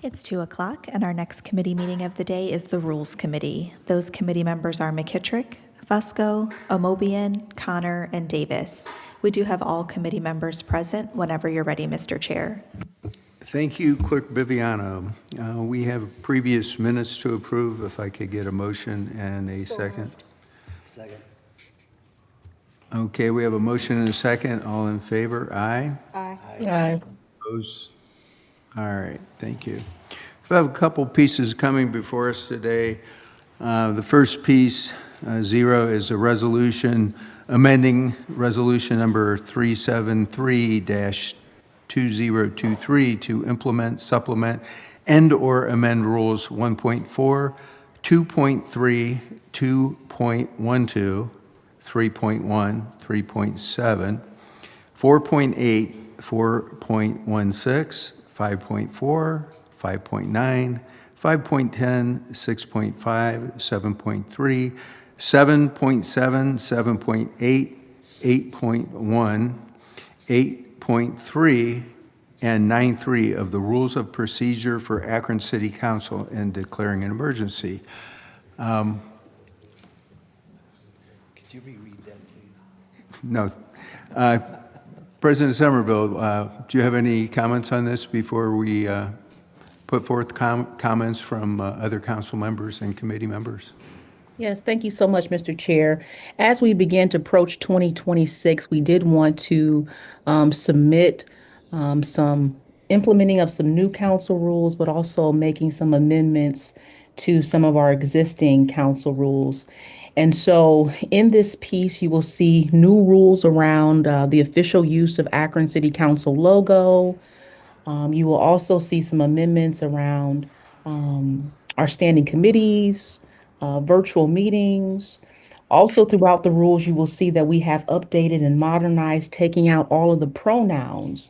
It's 2 o'clock, and our next committee meeting of the day is the Rules Committee. Those committee members are McKittrick, Fusco, Omobian, Connor, and Davis. We do have all committee members present whenever you're ready, Mr. Chair. Thank you, Clerk Viviano. We have previous minutes to approve. If I could get a motion and a second. Second. Okay, we have a motion and a second. All in favor? Aye. Aye. Aye. Opposed? All right, thank you. We have a couple pieces coming before us today. The first piece, 0, is a resolution amending resolution number 373-2023 to implement, supplement, and/or amend rules 1.4, 2.3, 2.12, 3.1, 3.7, 4.8, 4.16, 5.4, 5.9, 5.10, 6.5, 7.3, 7.7, 7.8, 8.1, 8.3, and 9.3 of the Rules of Procedure for Akron City Council and declaring an emergency. Could you reread that, please? No. President Somerville, do you have any comments on this before we put forth comments from other council members and committee members? Yes, thank you so much, Mr. Chair. As we begin to approach 2026, we did want to submit some implementing of some new council rules, but also making some amendments to some of our existing council rules. And so in this piece, you will see new rules around the official use of Akron City Council logo. You will also see some amendments around our standing committees, virtual meetings. Also throughout the rules, you will see that we have updated and modernized, taking out all of the pronouns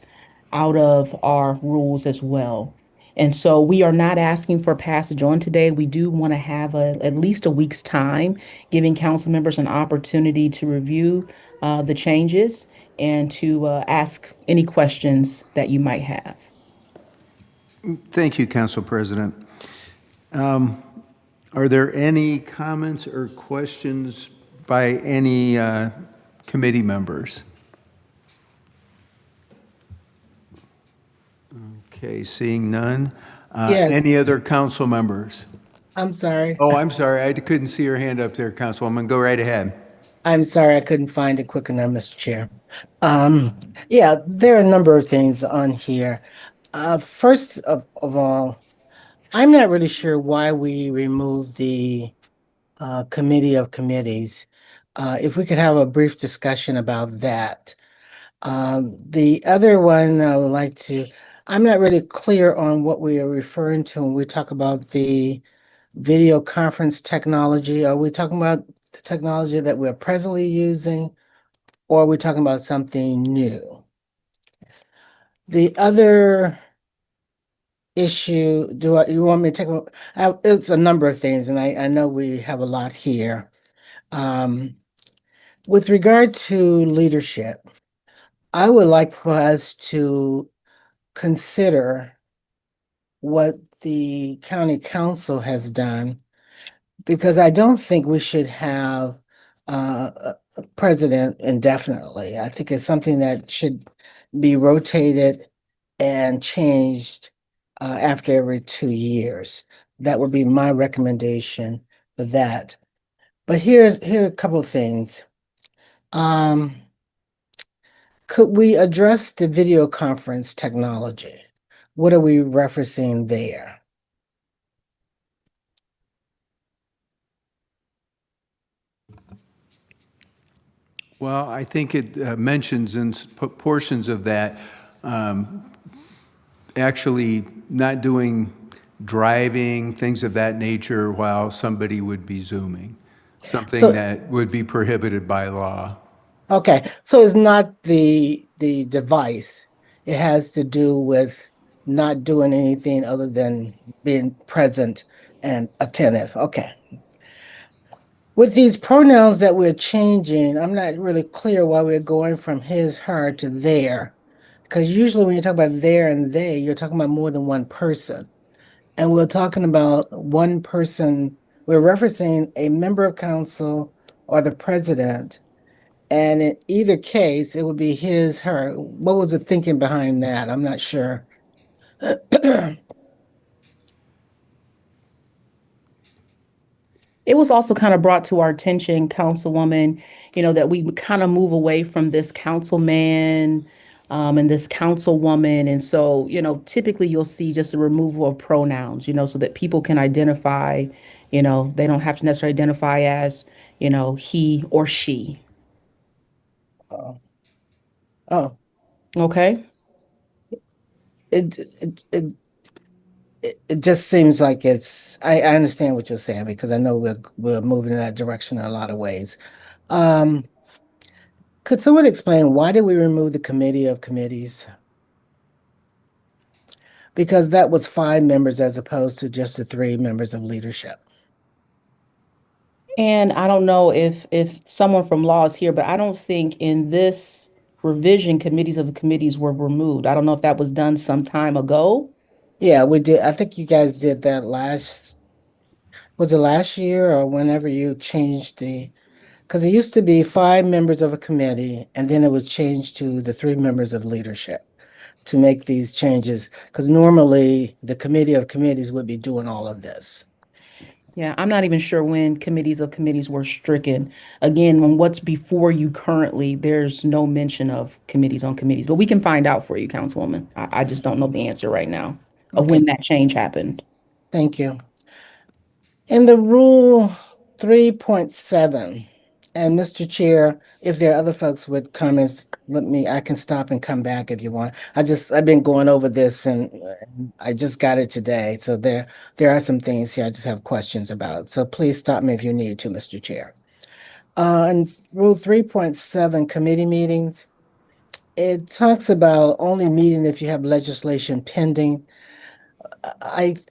out of our rules as well. And so we are not asking for passage on today. We do want to have at least a week's time, giving council members an opportunity to review the changes and to ask any questions that you might have. Thank you, Council President. Are there any comments or questions by any committee members? Okay, seeing none. Yes. Any other council members? I'm sorry. Oh, I'm sorry, I couldn't see your hand up there, Councilwoman. Go right ahead. I'm sorry I couldn't find it quick enough, Mr. Chair. Yeah, there are a number of things on here. First of all, I'm not really sure why we removed the committee of committees. If we could have a brief discussion about that. The other one I would like to, I'm not really clear on what we are referring to when we talk about the video conference technology. Are we talking about the technology that we're presently using, or are we talking about something new? The other issue, you want me to take, it's a number of things, and I know we have a lot here. With regard to leadership, I would like for us to consider what the county council has done, because I don't think we should have a president indefinitely. I think it's something that should be rotated and changed after every 2 years. That would be my recommendation for that. But here are a couple of things. Could we address the video conference technology? What are we referencing there? Well, I think it mentions in portions of that actually not doing driving, things of that nature while somebody would be Zooming, something that would be prohibited by law. Okay, so it's not the device. It has to do with not doing anything other than being present and attentive. Okay. With these pronouns that we're changing, I'm not really clear why we're going from his, her to their. Because usually when you talk about there and they, you're talking about more than one person. And we're talking about one person, we're referencing a member of council or the president. And in either case, it would be his, her. What was the thinking behind that? I'm not sure. It was also kind of brought to our attention, Councilwoman, that we would kind of move away from this councilman and this councilwoman. And so, typically you'll see just a removal of pronouns, so that people can identify, they don't have to necessarily identify as, he or she. Oh, oh, Okay? it, it, it, it just seems like I understand what you're saying because I know we're moving in that direction in a lot of ways. Um, could someone explain why did we remove the committee of committees? Because that was five members as opposed to just the three members of leadership. And I don't know if someone from law is here, but I don't think in this revision, committees of the committees were removed. I don't know if that was done some time ago. Yeah, we did. I think you guys did that was it last year or whenever you changed because it used to be five members of a committee and then it was changed to the three members of leadership to make these changes. Because normally the committee of committees would be doing all of this. Yeah, I'm not even sure when committees of committees were stricken. Again, on what's before you currently, there's no mention of committees on committees, but we can find out for you, Councilwoman. I just don't know the answer right now of Okay, when that change happened. thank you. In the rule 3.7, and Mr. Chair, if there are other folks with comments, I can stop and come back if you want. I've been going over this and I just got it today. So there are some things here I just have questions about. So please stop me if you need to, Mr. Chair. And Rule 3.7, committee meetings, it talks about only meeting if you have legislation pending.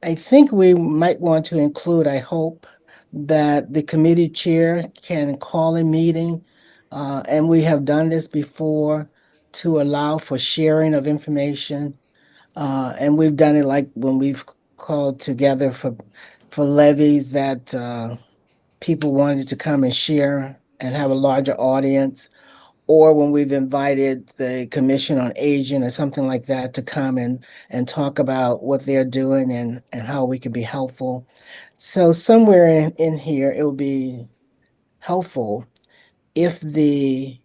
I think we might want to include, I hope, that the committee chair can call a meeting, and we have done this before to allow for sharing of information. And we've done it like when we've called together for levies that people wanted to come and share and have a larger audience, or when we've invited the Commission on Aging or something like that to come and talk about what they're doing and how we can be helpful. So somewhere in here, it would be helpful if the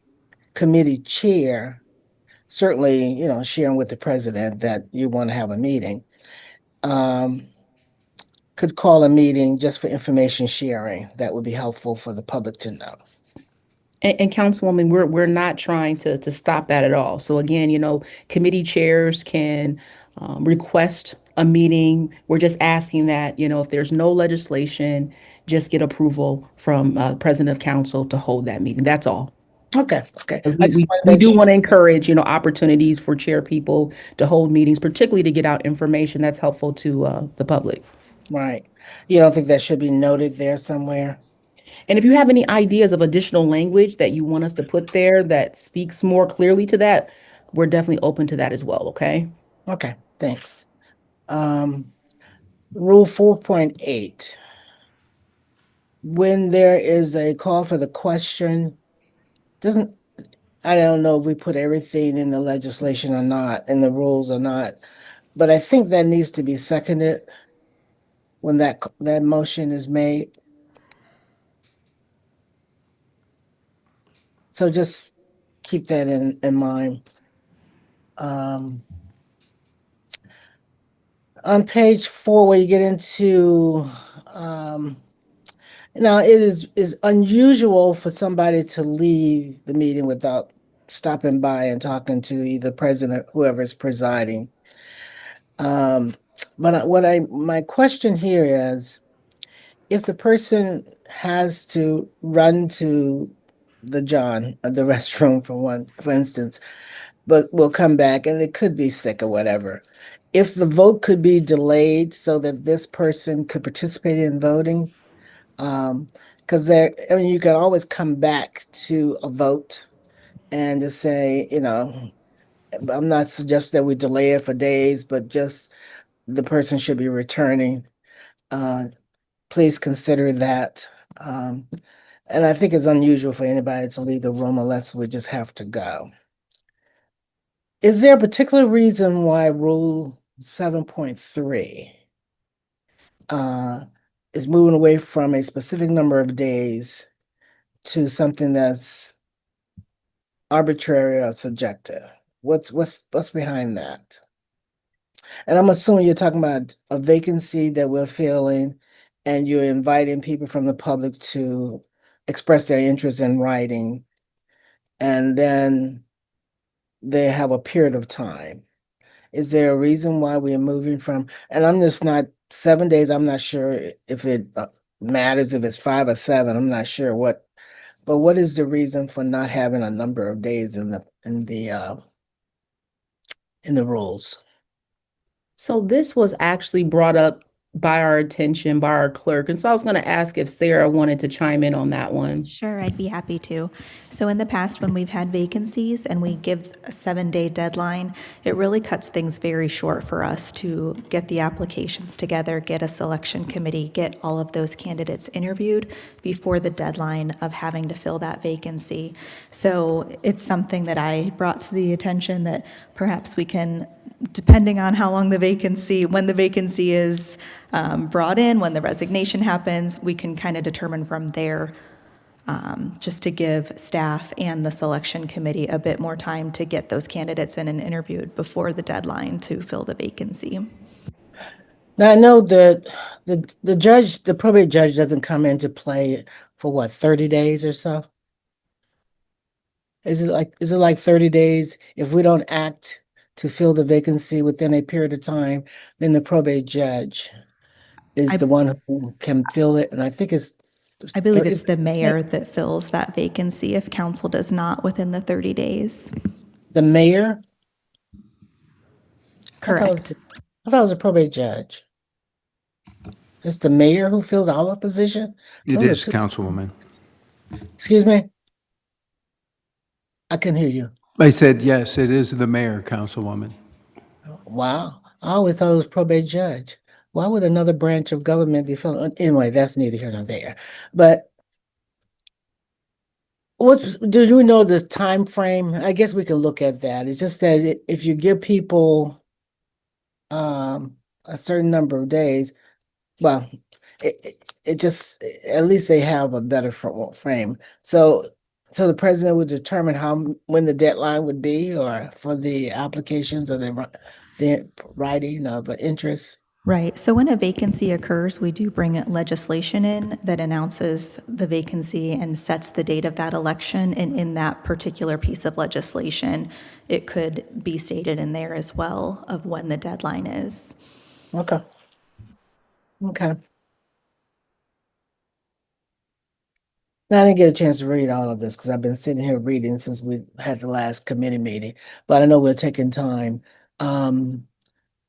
committee chair, certainly, sharing with the president that you want to have a meeting, um, could call a meeting just for information sharing. That would be helpful for the public to know. And Councilwoman, we're not trying to stop that at all. So again, committee chairs can request a meeting. We're just asking that, if there's no legislation, just get approval from President of Council to hold that meeting. That's all. Okay, okay. I We, just we, want to we make do sure. want to encourage, opportunities for chair people to hold meetings, particularly to get out information that's helpful to the public. Right. You don't think that should be noted there somewhere? And if you have any ideas of additional language that you want us to put there that speaks more clearly to that, we're definitely open to that as well, okay? Okay, thanks. Um, Rule 4.8. When there is a call for the question, doesn't, I don't know if we put everything in the legislation or not, in the rules or not, but I think that needs to be seconded when that motion is made. So just keep that in mind. Um, on page 4, where you get into now it is unusual for somebody to leave the meeting without stopping by and talking to either president, whoever is presiding. Um, but my question here is, if the person has to run to the restroom for instance, but will come back and it could be sick or whatever. If the vote could be delayed so that this person could participate in voting, because I mean, you can always come back to a vote and just say, I'm not suggesting that we delay it for days, but just the person should be returning, please consider that. And I think it's unusual for anybody to leave the room unless we just have to go. Is there a particular reason why Rule 7.3 is moving away from a specific number of days to something that's arbitrary or subjective? What's behind that? And I'm assuming you're talking about a vacancy that we're filling, and you're inviting people from the public to express their interest in writing, and then they have a period of time. Is there a reason why we're moving from, and I'm just not, 7 days, I'm not sure if it matters, if it's 5 or 7, I'm not sure but what is the reason for not having a number of days in the rules? So this was actually brought up by our attention, by our clerk. And so I was going to ask if Sarah wanted to chime in on that one. Sure, I'd be happy to. So in the past, when we've had vacancies and we give a 7-day deadline, it really cuts things very short for us to get the applications together, get a selection committee, get all of those candidates interviewed before the deadline of having to fill that vacancy. So it's something that I brought to the attention that perhaps we can, depending on how long the vacancy, when the vacancy is brought in, when the resignation happens, we can kind of determine from there, just to give staff and the selection committee a bit more time to get those candidates in and interviewed before the deadline to fill the vacancy. Now I know that the probate judge doesn't come into play for what, 30 days or so? Is it like 30 days? If we don't act to fill the vacancy within a period of time, then the probate judge is I- the one who can fill it, and I think I believe it's the mayor that fills that vacancy if council does not within the 30 days. the mayor. Correct. I thought it was a probate judge. It's the mayor who fills our position? It Those are is, two- Councilwoman. Excuse me? I can hear you. I said, yes, it is the mayor, Councilwoman. Wow. I always thought it was probate judge. Why would another branch of government be filling? Anyway, that's neither here nor there. But do you know the time frame? I guess we can look at that. It's just that if you give people a certain number of days, well, it just, at least they have a better frame. So the president would determine when the deadline would be, or for the applications or the writing of interest. Right. So when a vacancy occurs, we do bring legislation in that announces the vacancy and sets the date of that election. And in that particular piece of legislation, it could be stated in there as well of when the deadline is. Okay. Okay. Now, I didn't get a chance to read all of this because I've been sitting here reading since we had the last committee meeting, but I know we're taking time.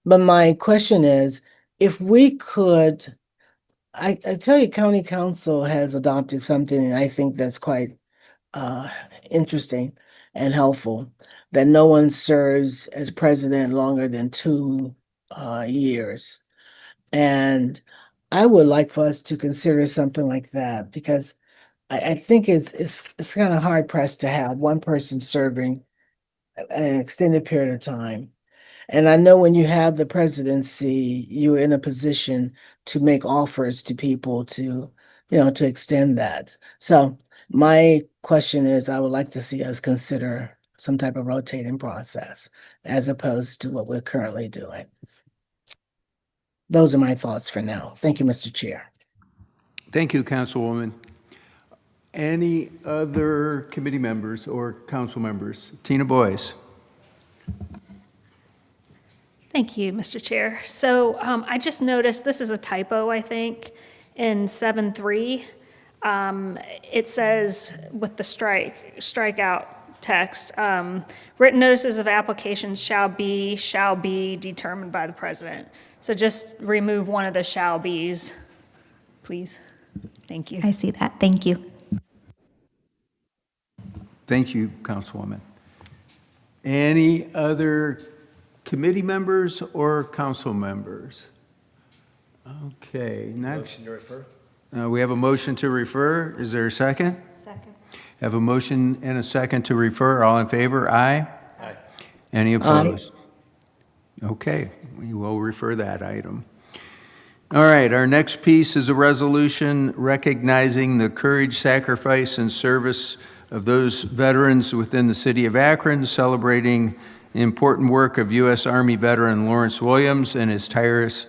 But my question is, if we could, I tell you, county council has adopted something I think that's quite interesting and helpful, that no one serves as president longer than 2 years. And I would like for us to consider something like that, because I think it's kind of hard pressed to have one person serving an extended period of time. And I know when you have the presidency, you're in a position to make offers to people to extend that. So my question is, I would like to see us consider some type of rotating process as opposed to what we're currently doing. Those are my thoughts for now. Thank you, Mr. Chair. Thank you, Councilwoman. Any other committee members or council members? Tina Boyce. Thank you, Mr. Chair. So I just noticed, this is a typo, I think, in 7.3. It says with the strikeout text, written notices of applications shall be determined by the president. So just remove one of the shall be's, please. Thank you. I see that. Thank you. Thank you, Councilwoman. Any other committee members or council members? Okay, next. Motion to refer? We have a motion to refer. Is there a second? Second. Have a motion and a second to refer. All in favor? Aye. Aye. Any opposed? Okay, we will refer that item. All right, our next piece is a resolution recognizing the courage, sacrifice, and service of those veterans within the city of Akron, celebrating the important work of U.S. Army veteran Lawrence Williams and his tireless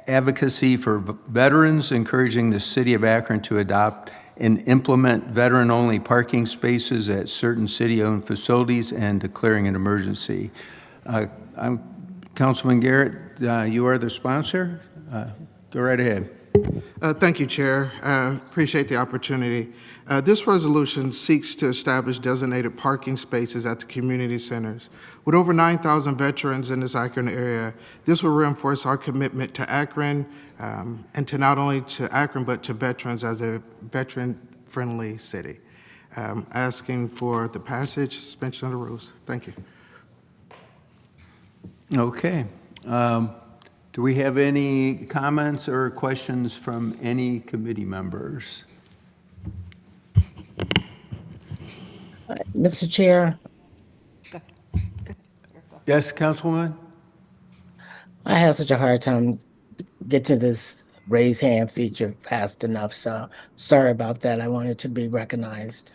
advocacy for veterans, encouraging the city of Akron to adopt and implement veteran-only parking spaces at certain city-owned facilities and declaring an emergency. Councilman Garrett, you are the sponsor. Go right ahead. Thank you, Chair. Appreciate the opportunity. This resolution seeks to establish designated parking spaces at the community centers. With over 9,000 veterans in this Akron area, this will reinforce our commitment to Akron and to not only to Akron, but to veterans as a veteran-friendly city. Asking for the passage, suspension of the rules. Thank you. Okay. Do we have any comments or questions from any committee members? Mr. Chair, Yes, Councilwoman? I have such a hard time getting to this raise hand feature fast enough, so sorry about that. I wanted to be recognized.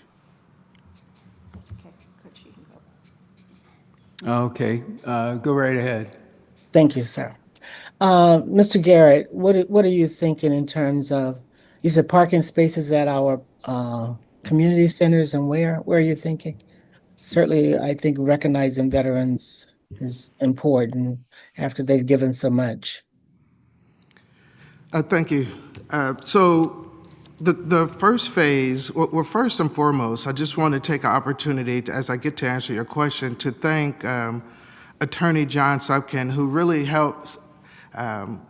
Okay, go right ahead. Thank you, sir. Mr. Garrett, what are you thinking in terms of, you said parking spaces at our community centers, and where are you thinking? Certainly, I think recognizing veterans is important after they've given so much. Thank you. So the first phase, well, first and foremost, I just want to take an opportunity to, as I get to answer your question, to thank Attorney John Supkin, who really helped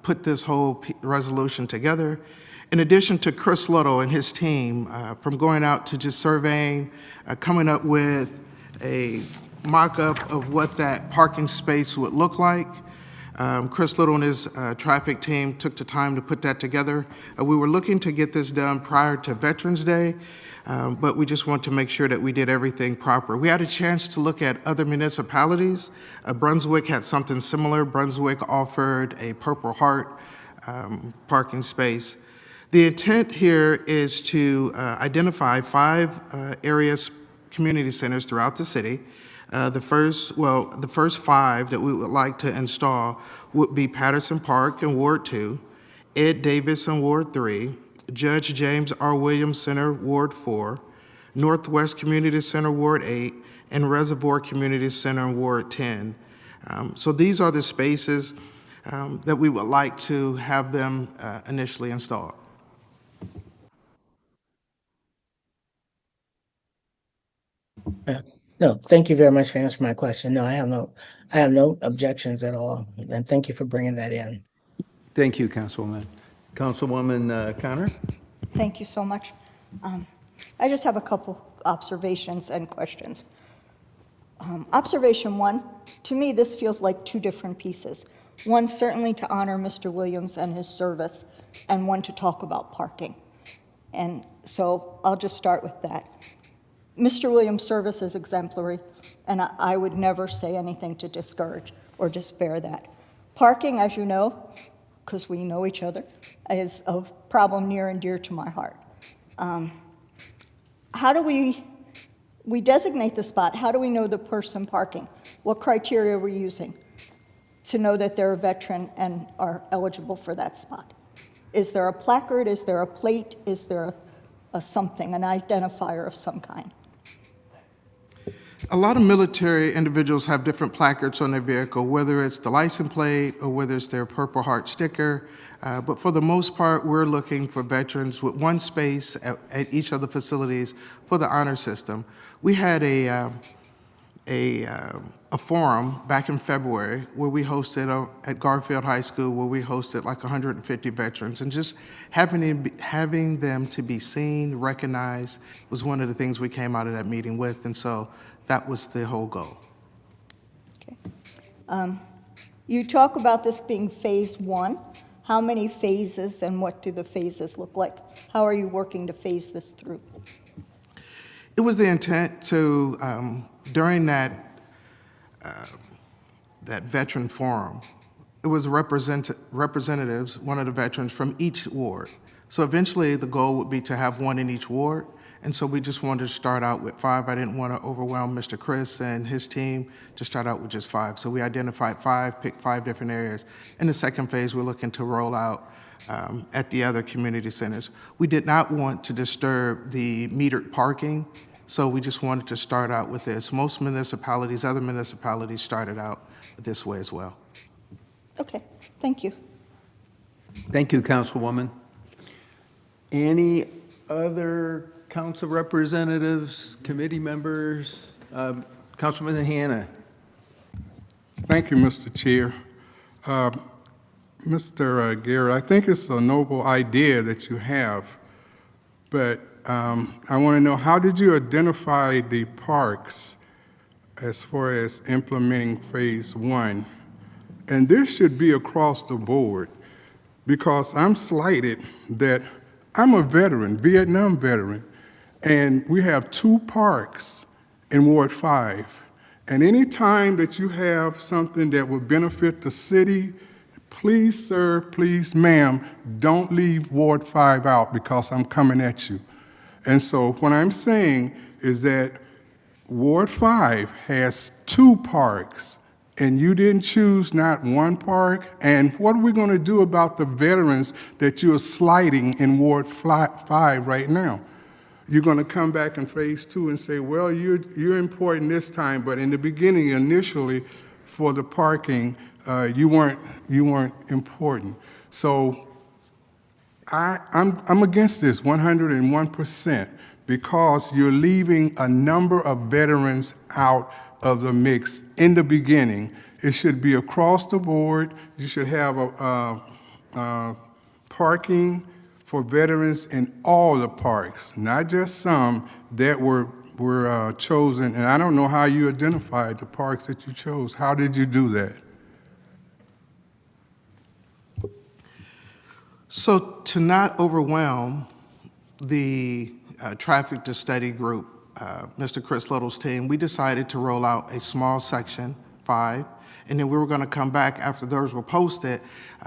put this whole resolution together. In addition to Chris Little and his team, from going out to just surveying, coming up with a mock-up of what that parking space would look like. Chris Little and his traffic team took the time to put that together. We were looking to get this done prior to Veterans Day, but we just want to make sure that we did everything proper. We had a chance to look at other municipalities. Brunswick had something similar. Brunswick offered a Purple Heart parking space. The intent here is to identify 5 areas, community centers throughout the city. The first 5 that we would like to install would be Patterson Park in Ward 2, Ed Davis in Ward 3, Judge James R. Williams Center, Ward 4, Northwest Community Center, Ward 8, and Reservoir Community Center in Ward 10. So these are the spaces that we would like to have them initially installed. No, thank you very much for answering my question. No, I have no objections at all, and thank you for bringing that in. Thank you, Councilwoman. Councilwoman Connor? Thank you so much. I just have a couple observations and questions. Observation 1, to me, this feels like 2 different pieces. One, certainly to honor Mr. Williams and his service, and one to talk about parking. And so I'll just start with that. Mr. Williams' service is exemplary, and I would never say anything to discourage or despair that. Parking, as you know, because we know each other, is a problem near and dear to my heart. How do we designate the spot? How do we know the person parking? What criteria are we using to know that they're a veteran and are eligible for that spot? Is there a placard? Is there a plate? Is there a something, an identifier of some kind? A lot of military individuals have different placards on their vehicle, whether it's the license plate or whether it's their Purple Heart sticker. But for the most part, we're looking for veterans with one space at each of the facilities for the honor system. We had a forum back in February where we hosted at Garfield High School, where we hosted like 150 veterans, and just having them to be seen, recognized was one of the things we came out of that meeting with, and so that was the whole goal. Okay. You talk about this being phase one. How many phases and what do the phases look like? How are you working to phase this through? It was the intent to, during that veteran forum, it was representatives, one of the veterans from each ward. So eventually the goal would be to have one in each ward. And so we just wanted to start out with 5. I didn't want to overwhelm Mr. Chris and his team to start out with just 5. So we identified 5, picked 5 different areas. In the second phase, we're looking to roll out at the other community centers. We did not want to disturb the metered parking, so we just wanted to start out with this. Most municipalities, other municipalities started out this way as well. Okay, thank you. Thank you, Councilwoman. Any other council representatives, committee members? Councilman Hanna. Thank you, Mr. Chair. Mr. Garrett, I think it's a noble idea that you have, but I want to know, how did you identify the parks as far as implementing phase one? And this should be across the board, because I'm slighted that I'm a veteran, Vietnam veteran, and we have 2 parks in Ward 5. And any time that you have something that would benefit the city, please, sir, please, ma'am, don't leave Ward 5 out, because I'm coming at you. And so what I'm saying is that Ward 5 has 2 parks, and you didn't choose not 1 park. And what are we going to do about the veterans that you're slighting in Ward 5 right now? You're going to come back in phase 2 and say, well, you're important this time, but in the beginning, initially, for the parking, you weren't important. So I'm against this 101%, because you're leaving a number of veterans out of the mix in the beginning. It should be across the board. You should have a parking for veterans in all the parks, not just some that were chosen. And I don't know how you identified the parks that you chose. How did you do that? So to not overwhelm the traffic to study group, Mr. Chris Little's team, we decided to roll out a small section, 5, and then we were going to come back after those were posted.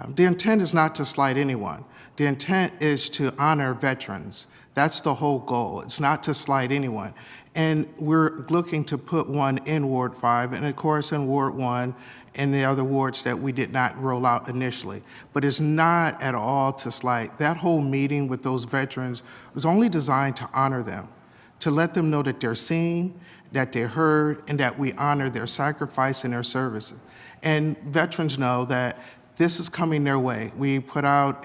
The intent is not to slight anyone. The intent is to honor veterans. That's the whole goal. It's not to slight anyone. And we're looking to put one in Ward 5, and of course in Ward 1, and the other wards that we did not roll out initially. But it's not at all to slight. That whole meeting with those veterans was only designed to honor them, to let them know that they're seen, that they're heard, and that we honor their sacrifice and their services. And veterans know that this is coming their way. We put out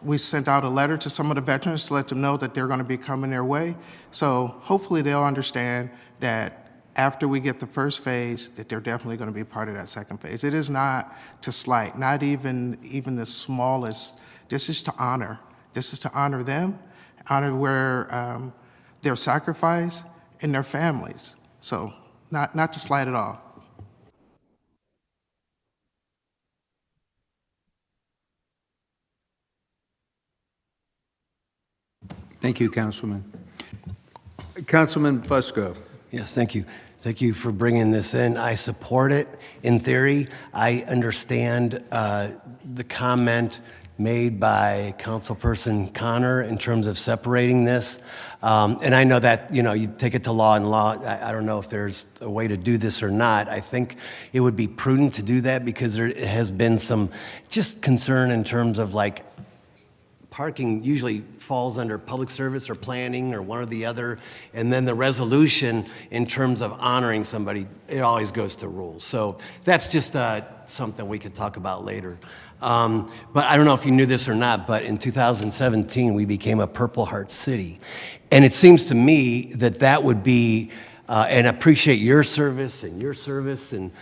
we sent out a letter to some of the veterans to let them know that they're going to be coming their way. So hopefully they'll understand that after we get the first phase, that they're definitely going to be part of that second phase. It is not to slight, not even the smallest. This is to honor. This is to honor them, honor their sacrifice and their families. So not to slight at all. Thank you, Councilman. Councilman Fusco. Yes, thank you. Thank you for bringing this in. I support it in theory. I understand the comment made by Councilperson Connor in terms of separating this. And I know that, you take it to law, and law, I don't know if there's a way to do this or not. I think it would be prudent to do that, because there has been some just concern in terms of like, parking usually falls under public service or planning or one or the other, and then the resolution in terms of honoring somebody, it always goes to rules. So that's just something we could talk about later. But I don't know if you knew this or not, but in 2017, we became a Purple Heart City. And it seems to me that that would be And appreciate your service and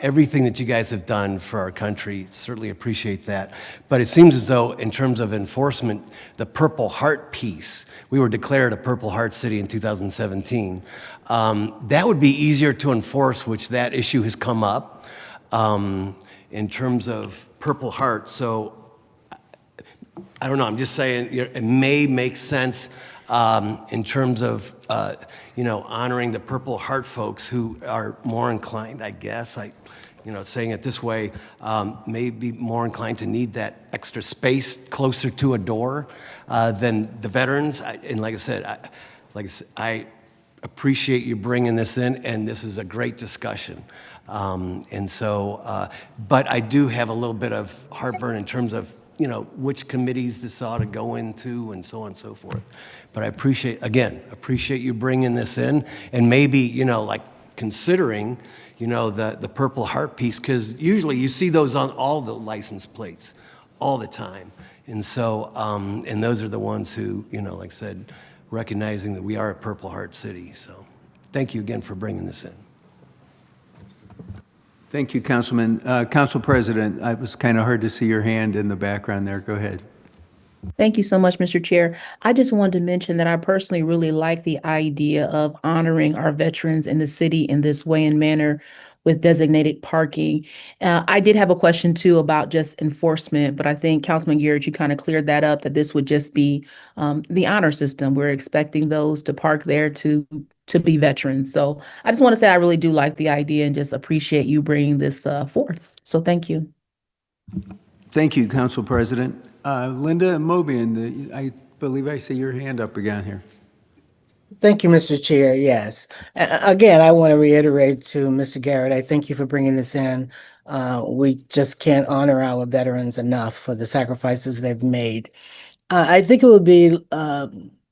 everything that you guys have done for our country. Certainly appreciate that. But it seems as though in terms of enforcement, the Purple Heart piece, we were declared a Purple Heart city in 2017. That would be easier to enforce, which that issue has come up in terms of Purple Heart. So I don't know, I'm just saying it may make sense in terms of, honoring the Purple Heart folks who are more inclined, I guess, saying it this way, may be more inclined to need that extra space closer to a door than the veterans. And like I said, I appreciate you bringing this in, and this is a great discussion. But I do have a little bit of heartburn in terms of which committees this ought to go into and so on and so forth. But I appreciate you bringing this in, and maybe, considering, the Purple Heart piece, because usually you see those on all the license plates all the time. And so, and those are the ones who, like I said, recognizing that we are a Purple Heart city. So thank you again for bringing this in. Thank you, Councilman. Council President, it was kind of hard to see your hand in the background there. Go ahead. Thank you so much, Mr. Chair. I just wanted to mention that I personally really like the idea of honoring our veterans in the city in this way and manner with designated parking. I did have a question too about just enforcement, but I think Councilman Garrett, you kind of cleared that up, that this would just be the honor system. We're expecting those to park there to be veterans. So I just want to say I really do like the idea and just appreciate you bringing this forth. So thank you. Thank you, Council President. Linda Mobian, I believe I see your hand up again here. Thank you, Mr. Chair. Yes. Again, I want to reiterate to Mr. Garrett, I thank you for bringing this in. We just can't honor our veterans enough for the sacrifices they've made. I think it would be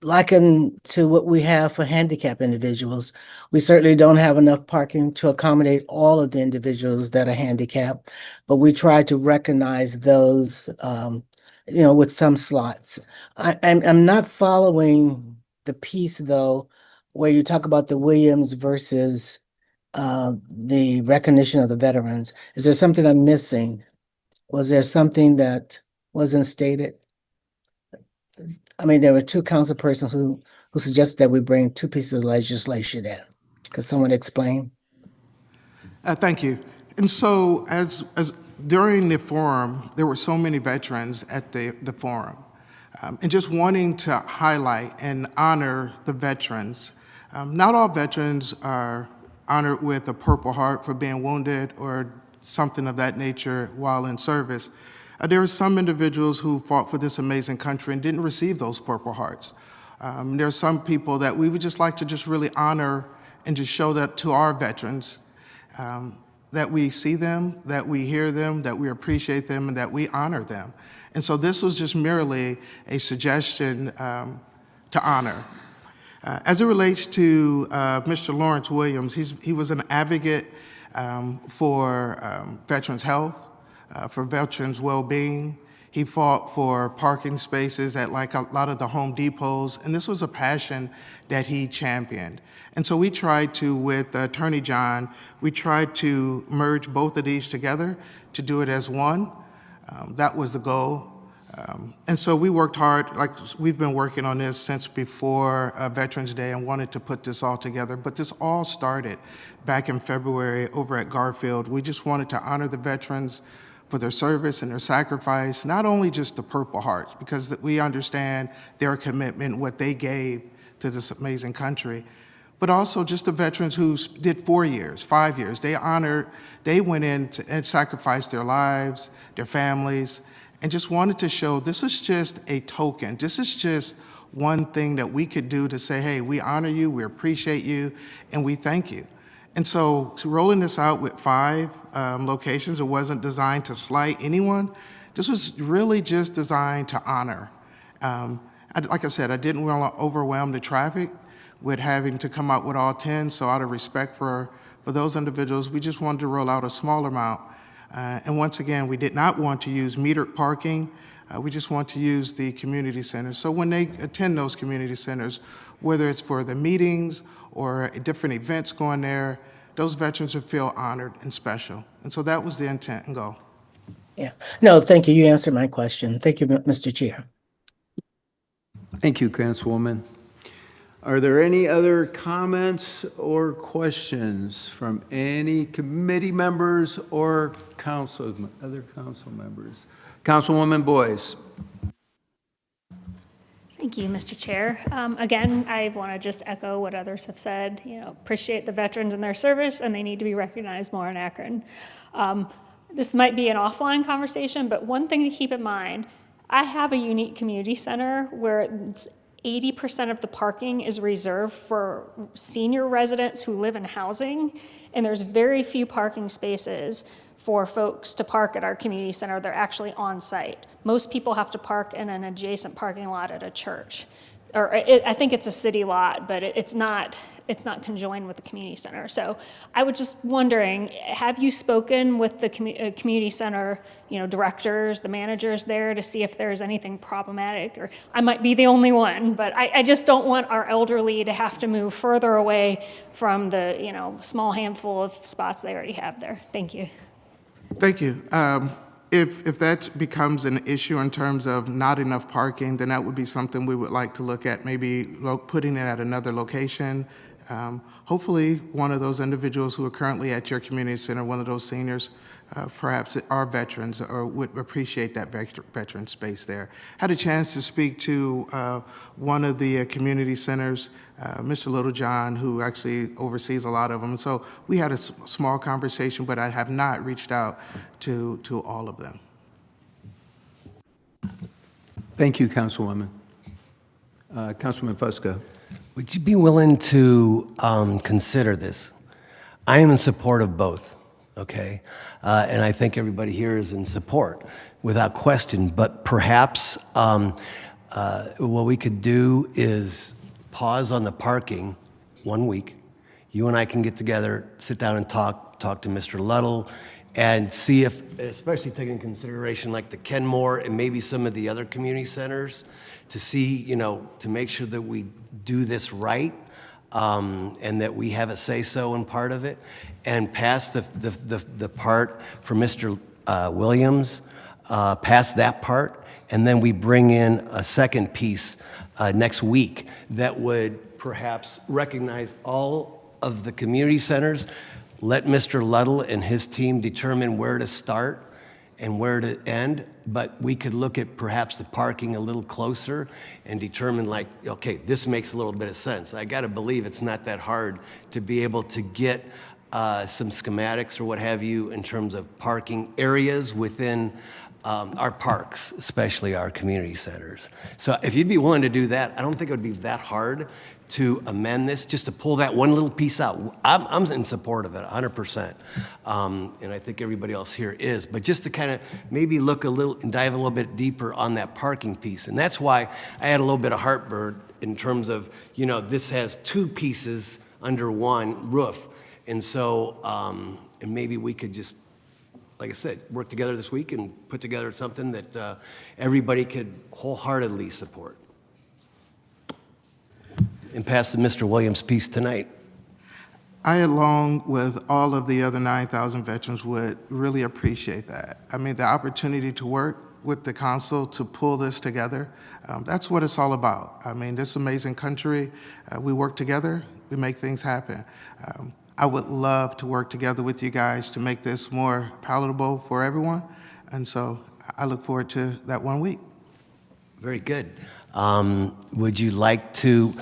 likened to what we have for handicapped individuals. We certainly don't have enough parking to accommodate all of the individuals that are handicapped, but we try to recognize those, with some slots. I'm not following the piece, though, where you talk about the Williams versus the recognition of the veterans. Is there something I'm missing? Was there something that wasn't stated? I mean, there were two council persons who suggested that we bring two pieces of legislation in. Could someone explain? Thank you. And so as during the forum, there were so many veterans at the forum. And just wanting to highlight and honor the veterans. Not all veterans are honored with a Purple Heart for being wounded or something of that nature while in service. There are some individuals who fought for this amazing country and didn't receive those Purple Hearts. There are some people that we would just like to just really honor and just show that to our veterans, that we see them, that we hear them, that we appreciate them, and that we honor them. And so this was just merely a suggestion to honor. As it relates to Mr. Lawrence Williams, he was an advocate for veterans' health, for veterans' well-being. He fought for parking spaces at like a lot of the Home Depots, and this was a passion that he championed. And so we tried to, with Attorney John, we tried to merge both of these together to do it as one. That was the goal. And so we worked hard, like we've been working on this since before Veterans Day and wanted to put this all together. But this all started back in February over at Garfield. We just wanted to honor the veterans for their service and their sacrifice, not only just the Purple Hearts, because we understand their commitment, what they gave to this amazing country, but also just the veterans who did 4 years, 5 years. They went in and sacrificed their lives, their families, and just wanted to show this is just a token. This is just one thing that we could do to say, hey, we honor you, we appreciate you, and we thank you. And so rolling this out with 5 locations, it wasn't designed to slight anyone. This was really just designed to honor. Like I said, I didn't want to overwhelm the traffic with having to come out with all 10, so out of respect for those individuals, we just wanted to roll out a small amount. And once again, we did not want to use metered parking. We just want to use the community centers. So when they attend those community centers, whether it's for the meetings or different events going there, those veterans would feel honored and special. And so that was the intent and goal. Yeah. No, thank you. You answered my question. Thank you, Mr. Chair. Thank you, Councilwoman. Are there any other comments or questions from any committee members or other council members? Councilwoman Boyce. Thank you, Mr. Chair. Again, I want to just echo what others have said. Appreciate the veterans and their service, and they need to be recognized more in Akron. This might be an offline conversation, but one thing to keep in mind, I have a unique community center where 80% of the parking is reserved for senior residents who live in housing, and there's very few parking spaces for folks to park at our community center. They're actually on site. Most people have to park in an adjacent parking lot at a church. I think it's a city lot, but it's not conjoined with the community center. So I was just wondering, have you spoken with the community center, directors, the managers there, to see if there's anything problematic? Or I might be the only one, but I just don't want our elderly to have to move further away from the small handful of spots they already have there. Thank you. Thank you. If that becomes an issue in terms of not enough parking, then that would be something we would like to look at, maybe putting it at another location. Hopefully, one of those individuals who are currently at your community center, one of those seniors, perhaps are veterans or would appreciate that veteran space there. Had a chance to speak to one of the community centers, Mr. Littlejohn, who actually oversees a lot of them. And so we had a small conversation, but I have not reached out to all of them. Thank you, Councilwoman. Councilman Fusco. Would you be willing to consider this? I am in support of both, okay? And I think everybody here is in support, without question. But perhaps what we could do is pause on the parking 1 week. You and I can get together, sit down and talk to Mr. Luddle, and see if, especially taking into consideration like the Kenmore and maybe some of the other community centers, to see, to make sure that we do this right, and that we have a say-so in part of it, and pass the part for Mr. Williams, pass that part, and then we bring in a second piece next week that would perhaps recognize all of the community centers, let Mr. Luddle and his team determine where to start and where to end, but we could look at perhaps the parking a little closer and determine okay, this makes a little bit of sense. I gotta believe it's not that hard to be able to get some schematics or what have you in terms of parking areas within our parks, especially our community centers. So if you'd be willing to do that, I don't think it would be that hard to amend this, just to pull that one little piece out. I'm in support of it, 100%. And I think everybody else here is. But just to kind of maybe look a little and dive a little bit deeper on that parking piece. And that's why I had a little bit of heartburn in terms of, this has two pieces under one roof. And so, and maybe we could just, like I said, work together this week and put together something that everybody could wholeheartedly support. And pass the Mr. Williams piece tonight. I, along with all of the other 9,000 veterans, would really appreciate that. I mean, the opportunity to work with the council to pull this together, that's what it's all about. I mean, this amazing country, we work together, we make things happen. I would love to work together with you guys to make this more palatable for everyone. And so I look forward to that 1 week. Very good. Would you like to,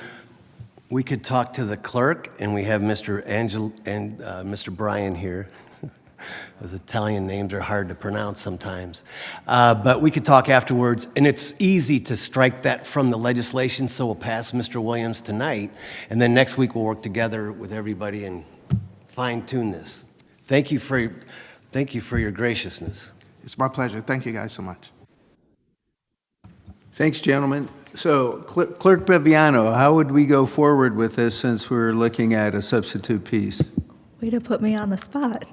we could talk to the clerk, and we have Mr. Angel and Mr. Brian here. Those Italian names are hard to pronounce sometimes. But we could talk afterwards, and it's easy to strike that from the legislation, so we'll pass Mr. Williams tonight, and then next week we'll work together with everybody and fine-tune this. Thank you for your graciousness. It's my pleasure. Thank you guys so much. Thanks, gentlemen. So, Clerk Beviano, how would we go forward with this since we're looking at a substitute piece? Way to put me on the spot.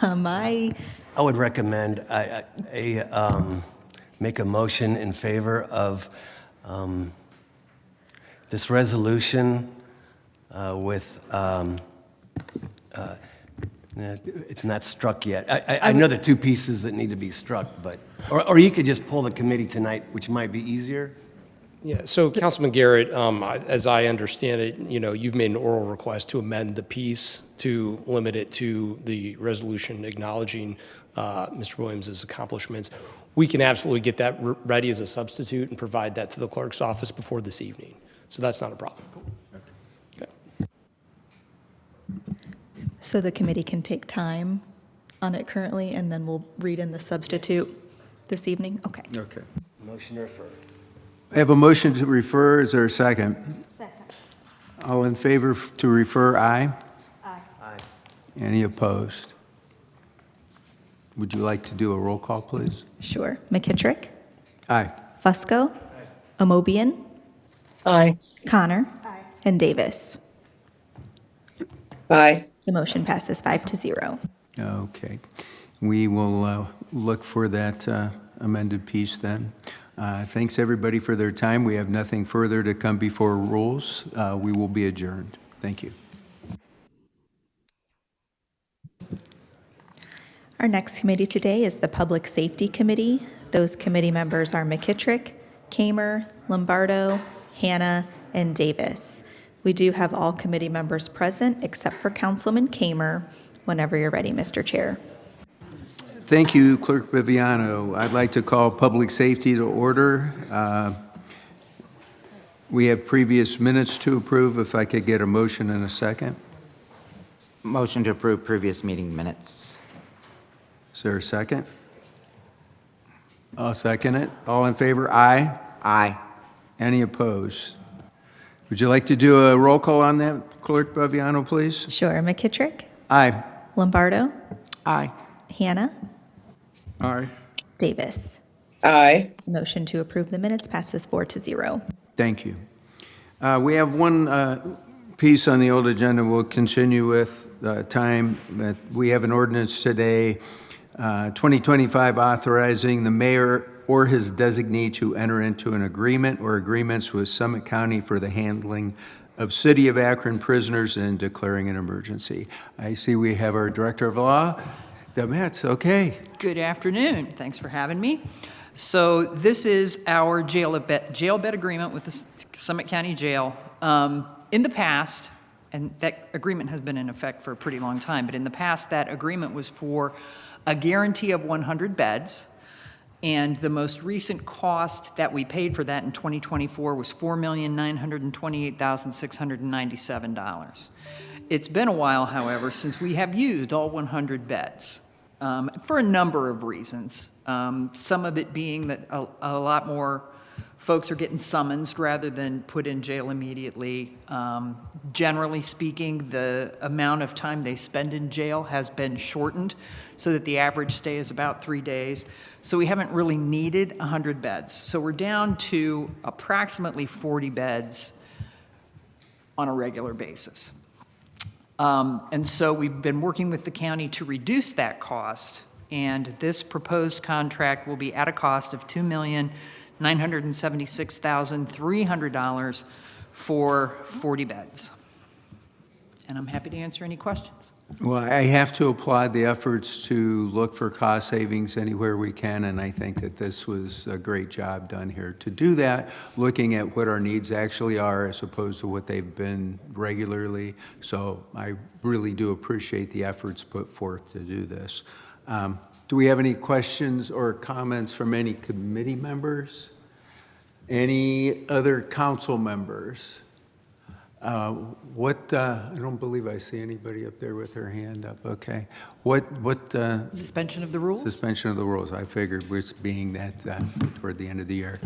I would recommend make a motion in favor of this resolution with, it's not struck yet. I know the two pieces that need to be struck, but, or you could just pull the committee tonight, which might be easier. Yeah, so Councilman Garrett, as I understand it, you've made an oral request to amend the piece to limit it to the resolution acknowledging Mr. Williams' accomplishments. We can absolutely get that ready as a substitute and provide that to the clerk's office before this evening. So that's not a problem. Okay. So the committee can take time on it currently, and then we'll read in the substitute this evening? Okay. Okay. Motion to refer. I have a motion to refer. Is there a second? Second. All in favor to refer, aye. Aye. Aye. Any opposed? Would you like to do a roll call, please? Sure. McKittrick? Aye. Fusco? Amobian? Aye. Connor? Aye. And Davis? Aye. The motion passes 5-0. Okay. We will look for that amended piece then. Thanks, everybody, for their time. We have nothing further to come before rules. We will be adjourned. Thank you. Our next committee today is the Public Safety Committee. Those committee members are McKittrick, Kamer, Lombardo, Hannah, and Davis. We do have all committee members present except for Councilman Kamer. Whenever you're ready, Mr. Chair. Thank you, Clerk Viviano. I'd like to call public safety to order. We have previous minutes to approve. If I could get a motion in a second. Motion to approve previous meeting minutes. Is there a second? I'll second it. All in favor, aye. Aye. Any opposed? Would you like to do a roll call on that, Clerk Viviano, please? Sure. McKittrick, Aye. Lombardo, Aye. Hannah, Aye. Davis. Aye. The motion to approve the minutes passes 4-0. Thank you. We have one piece on the old agenda we'll continue with time. We have an ordinance today, 2025, authorizing the mayor or his designee to enter into an agreement or agreements with Summit County for the handling of City of Akron prisoners and declaring an emergency. I see we have our Director of Law, Deb Metz. Okay. Good afternoon. Thanks for having me. So this is our jail bed agreement with the Summit County Jail. In the past, and that agreement has been in effect for a pretty long time, but in the past, that agreement was for a guarantee of 100 beds. And the most recent cost that we paid for that in 2024 was $4,928,697. It's been a while, however, since we have used all 100 beds for a number of reasons. Some of it being that a lot more folks are getting summoned rather than put in jail immediately. Generally speaking, the amount of time they spend in jail has been shortened so that the average stay is about 3 days. So we haven't really needed 100 beds. So we're down to approximately 40 beds on a regular basis. And so we've been working with the county to reduce that cost, and this proposed contract will be at a cost of $2,976,300 for 40 beds. And I'm happy to answer any questions. Well, I have to applaud the efforts to look for cost savings anywhere we can, and I think that this was a great job done here to do that, looking at what our needs actually are as opposed to what they've been regularly. So I really do appreciate the efforts put forth to do this. Do we have any questions or comments from any committee members? Any other council members? I don't believe I see anybody up there with their hand up. Okay. Suspension of the rules? Suspension of the rules. I figured we're being that toward the end of the year.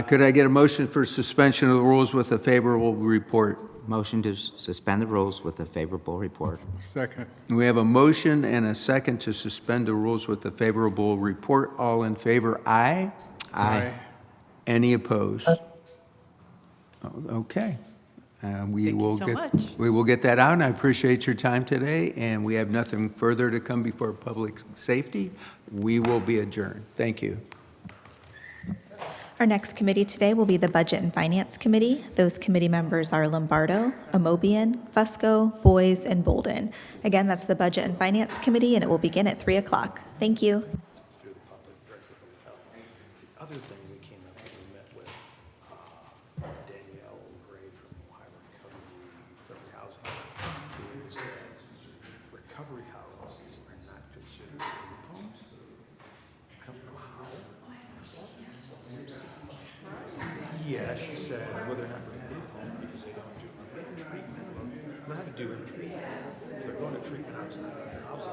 Could I get a motion for suspension of the rules with a favorable report? Motion to suspend the rules with a favorable report. Second. We have a motion and a second to suspend the rules with a favorable report. All in favor, aye. Aye. Any opposed? Okay. We will get that out, and I appreciate your time today, and we have nothing further to come before public safety. We will be adjourned. Thank you. Our next committee today will be the Budget and Finance Committee. Those committee members are Lombardo, Amobian, Fusco, Boys, and Bolden. Again, that's the Budget and Finance Committee, and it will begin at 3 o'clock. Thank you. Other thing we came up with, we met with Danielle Gray from Ohio Recovery Housing, is recovery houses are not considered group homes. I don't know how. Yeah, she said, well, they're not really group home because they don't do treatment. Well, they're not doing treatment. They're going to treatment outside of their housing.